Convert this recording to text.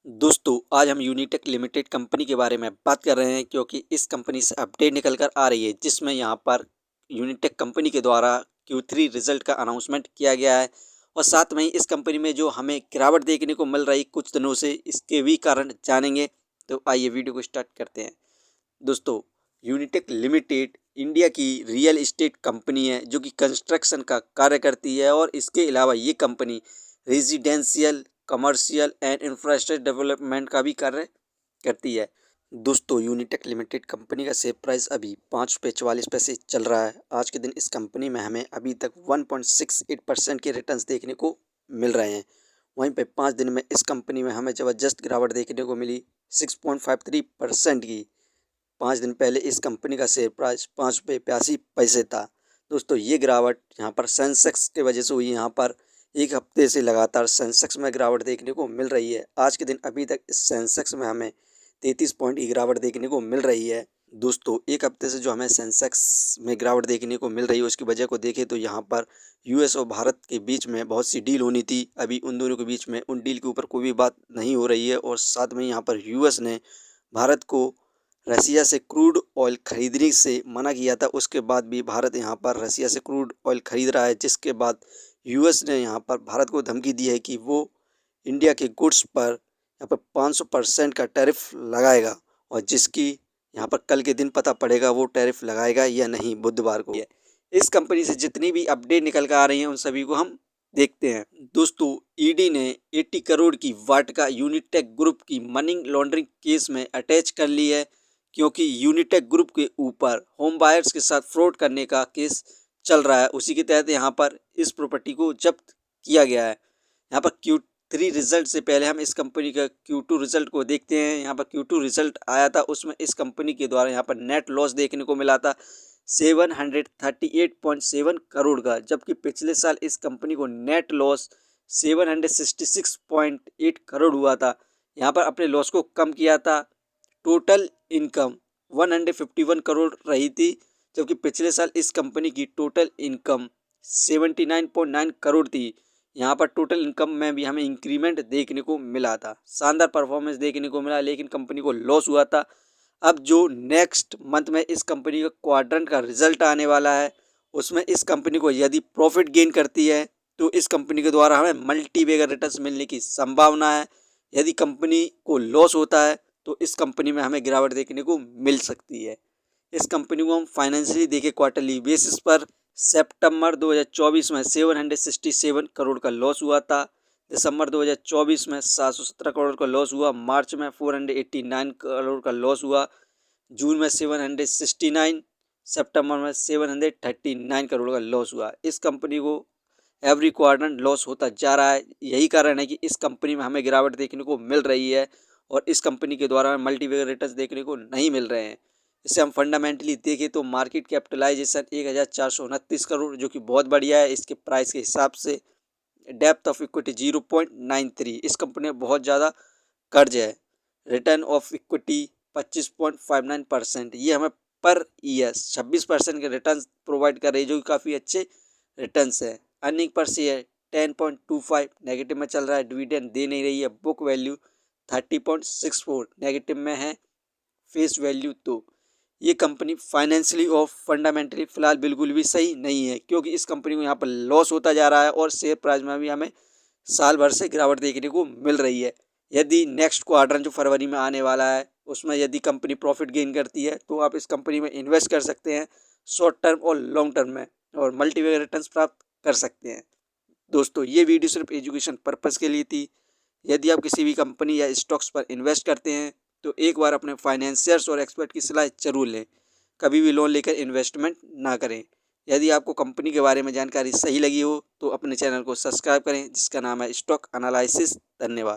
दोस्तों आज हम यूनिटेक लिमिटेड कंपनी के बारे में बात कर रहे हैं क्योंकि इस कंपनी से अपडेट निकल कर आ रही है जिसमें यहाँ पर यूनिटेक कंपनी के द्वारा Q3 रिजल्ट का अनाउंसमेंट किया गया है और साथ में ही इस कंपनी में जो हमें गिरावट देखने को मिल रही कुछ दिनों से इसके भी कारण जानेंगे। तो आइए वीडियो को स्टार्ट करते हैं। दोस्तों यूनिटेक लिमिटेड इंडिया की रियल इस्टेट कंपनी है जो कि कंस्ट्रक्शन का कार्य करती है और इसके अलावा ये company residential commercial and infrastructure development का भी कार्य करती है। दोस्तों यूनिटेक लिमिटेड कंपनी का शेयर प्राइस अभी ₹5.44 चल रहा है। आज के दिन इस कंपनी में हमें अभी तक 1.68% के रिटर्न्स देखने को मिल रहे हैं। वहीं पे 5 दिन में इस कंपनी में हमें ज़बरदस्त गिरावट देखने को मिली 6.53% की। 5 दिन पहले इस कंपनी का शेयर प्राइस ₹5.82 था। दोस्तों ये गिरावट यहाँ पर सेंसेक्स के वजह से हुई। यहाँ पर एक हफ्ते से लगातार सेंसेक्स में गिरावट देखने को मिल रही है। आज के दिन अभी तक इस सेंसेक्स में हमें 33 पॉइंट की गिरावट देखने को मिल रही है। दोस्तों एक हफ्ते से जो हमें सेंसेक्स में गिरावट देखने को मिल रही है उसकी वजह को देखें तो यहाँ पर यूएस और भारत के बीच में बहुत सी डील होनी थी। अभी उन दोनों के बीच में उन डील के ऊपर कोई भी बात नहीं हो रही है और साथ में यहाँ पर यूएस ने भारत को रसिया से क्रूड ऑयल खरीदने से मना किया था। उसके बाद भी भारत यहाँ पर रसिया से क्रूड ऑयल खरीद रहा है, जिसके बाद यूएस ने यहाँ पर भारत को धमकी दी है कि वो इंडिया के गुड्स पर यहाँ पर 500% का टैरिफ लगाएगा और जिसकी यहाँ पर कल के दिन पता पड़ेगा वो टैरिफ लगाएगा या नहीं, बुधवार को। इस कंपनी से जितनी भी अपडेट निकल कर आ रही हैं उन सभी को हम देखते हैं। दोस्तों ईडी ने 80 करोड़ की वाटका यूनिटेक ग्रुप की मनी लॉन्ड्रिंग केस में अटैच कर ली है क्योंकि यूनिटेक ग्रुप के ऊपर होम बायर्स के साथ फ्रॉड करने का केस चल रहा है। उसी के तहत यहाँ पर इस प्रॉपर्टी को जब्त किया गया है। यहाँ पर Q3 रिजल्ट से पहले हम इस कंपनी का Q2 रिजल्ट को देखते हैं। यहाँ पर Q2 रिजल्ट आया था, उसमें इस कंपनी के द्वारा यहाँ पर नेट लॉस देखने को मिला था 738.7 करोड़ का, जबकि पिछले साल इस कंपनी को नेट लॉस 766.8 करोड़ हुआ था। यहाँ पर अपने लॉस को कम किया था। टोटल इनकम 151 करोड़ रही थी, जबकि पिछले साल इस कंपनी की टोटल इनकम 79.9 करोड़ थी। यहाँ पर टोटल इनकम में भी हमें इंक्रीमेंट देखने को मिला था, शानदार परफॉर्मेंस देखने को मिला, लेकिन कंपनी को लॉस हुआ था। अब जो नेक्स्ट मंथ में इस कंपनी का क्वाड्रेंट का रिजल्ट आने वाला है उसमें इस कंपनी को यदि प्रॉफिट गेन करती है तो इस कंपनी के द्वारा हमें मल्टी बैगर रिटर्न्स मिलने की संभावना है। यदि कंपनी को लॉस होता है तो इस कंपनी में हमें गिरावट देखने को मिल सकती है। इस कंपनी को हम फाइनेंशियली देखें क्वार्टरली बेसिस पर सितंबर 2024 में 767 करोड़ का लॉस हुआ था। दिसंबर 2024 में 717 करोड़ का लॉस हुआ। मार्च में 489 करोड़ का लॉस हुआ। जून में 769, सितंबर में 739 करोड़ का लॉस हुआ। इस कंपनी को एवरी क्वार्टर लॉस होता जा रहा है। यही कारण है कि इस कंपनी में हमें गिरावट देखने को मिल रही है और इस कंपनी के द्वारा हमें मल्टीबैगर रिटर्न्स देखने को नहीं मिल रहे हैं। इसे हम फंडामेंटली देखें तो मार्केट कैपिटलाइजेशन 1429 करोड़ जो कि बहुत बढ़िया है इसके प्राइस के हिसाब से। डेप्थ ऑफ इक्विटी 0.93, इस कंपनी में बहुत ज़्यादा कर्ज है। रिटर्न ऑफ इक्विटी 25.59%, ये हमें पर ईयर 26% के रिटर्न प्रोवाइड कर रही है जो कि काफ़ी अच्छे रिटर्न्स है। अर्निंग पर शेयर 10.25 नेगेटिव में चल रहा है, डिविडेंड दे नहीं रही है। बुक वैल्यू 30.64 नेगेटिव में है। फेस वैल्यू तो ये कंपनी फाइनेंशियली और फंडामेंटली फ़िलहाल बिल्कुल भी सही नहीं है क्योंकि इस कंपनी को यहाँ पर लॉस होता जा रहा है और शेयर प्राइस में भी हमें साल भर से गिरावट देखने को मिल रही है। यदि नेक्स्ट क्वार्टर जो फरवरी में आने वाला है उसमें यदि कंपनी प्रॉफिट गेन करती है तो आप इस कंपनी में इन्वेस्ट कर सकते हैं शॉर्ट टर्म और लॉन्ग टर्म में और मल्टीबैगर रिटर्न्स प्राप्त कर सकते हैं। दोस्तों ये वीडियो सिर्फ एजुकेशन पर्पज़ के लिए थी। यदि आप किसी भी कंपनी या स्टॉक्स पर इन्वेस्ट करते हैं तो एक बार अपने फाइनेंशियर्स और एक्सपर्ट की सलाह जरूर लें। कभी भी लोन लेकर इन्वेस्टमेंट ना करें। यदि आपको कंपनी के बारे में जानकारी सही लगी हो तो अपने चैनल को सब्सक्राइब करें जिसका नाम है स्टॉक एनालिसिस। धन्यवाद।